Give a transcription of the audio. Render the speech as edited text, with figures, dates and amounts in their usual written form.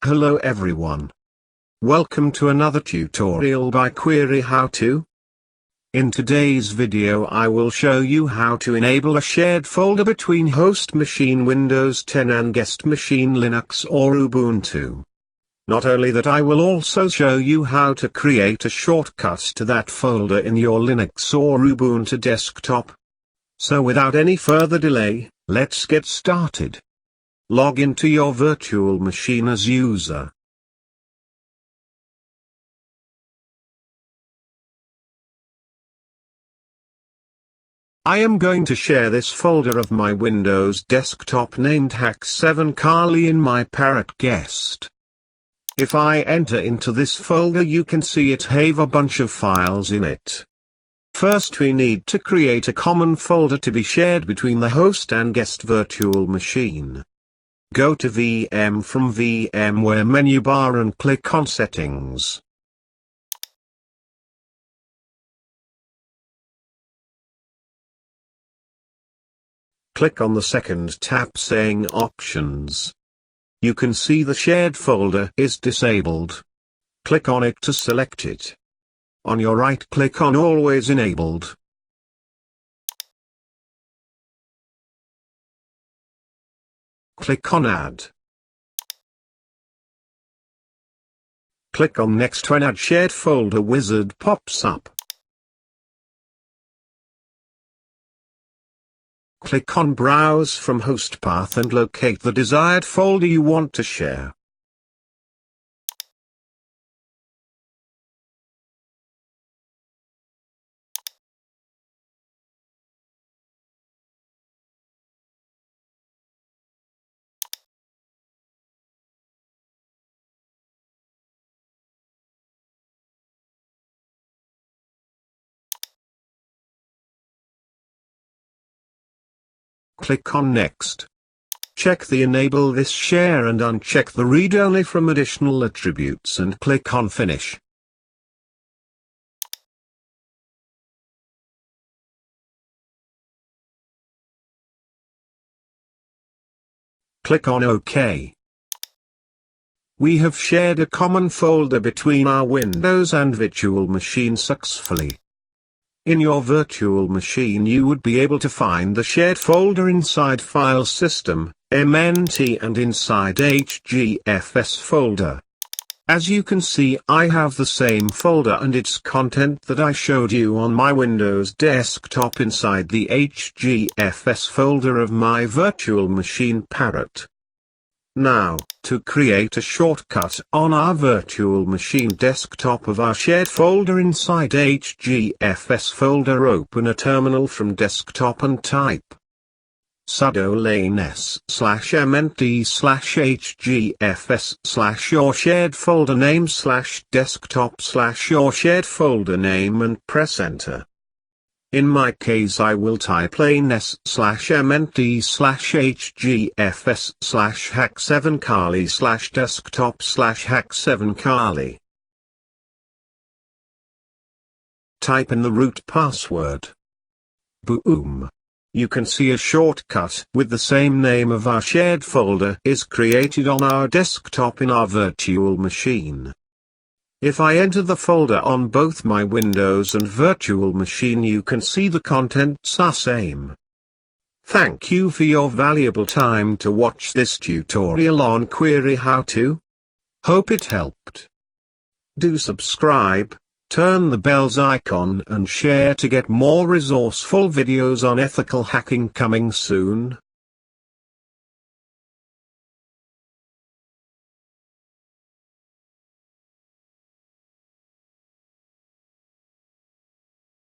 Hello everyone. Welcome to another tutorial by Query How To. In today's video I will show you how to enable a shared folder between host machine Windows 10 and guest machine Linux or Ubuntu. Not only that, I will also show you how to create a shortcut to that folder in your Linux or Ubuntu desktop. So without any further delay, let's get started. Log into your virtual machine as user. I am going to share this folder of my Windows desktop named hgfs in my Parrot guest. If I enter into this folder, you can see it have a bunch of files in it. First we need to create a common folder to be shared between the host and guest virtual machine. Go to VM from VMware menu bar and click on Settings. Click on the second tab saying Options. You can see the shared folder is disabled. Click on it to select it. On your right, click on Always Enabled. Click on Add. Click on Next when Add Shared Folder wizard pops up. Click on Browse from Host Path and locate the desired folder you want to share. Click on Next. Check the Enable this share and uncheck the Read Only from additional attributes and click on Finish. Click on OK. We have shared a common folder between our Windows and virtual machine successfully. In your virtual machine you would be able to find the shared folder inside File System, MNT, and inside hgfs folder. As you can see, I have the same folder and its content that I showed you on my Windows desktop inside the hgfs folder of my virtual machine Parrot. Now, to create a shortcut on our virtual machine desktop of our shared folder inside hgfs folder, open a terminal from desktop and type sudo /mnt/hgfs/your shared folder name /desktop/your shared folder name and press enter. In my case I will type /mnt/hgfs/hack7kali/desktop/hack7kali. Type in the root password. Boom! You can see a shortcut with the same name of our shared folder is created on our desktop in our virtual machine. If I enter the folder on both my Windows and virtual machine, you can see the contents are same. Thank you for your valuable time to watch this tutorial on Query How To. Hope it helped. Do subscribe, turn the bells icon and share to get more resourceful videos on ethical hacking coming soon.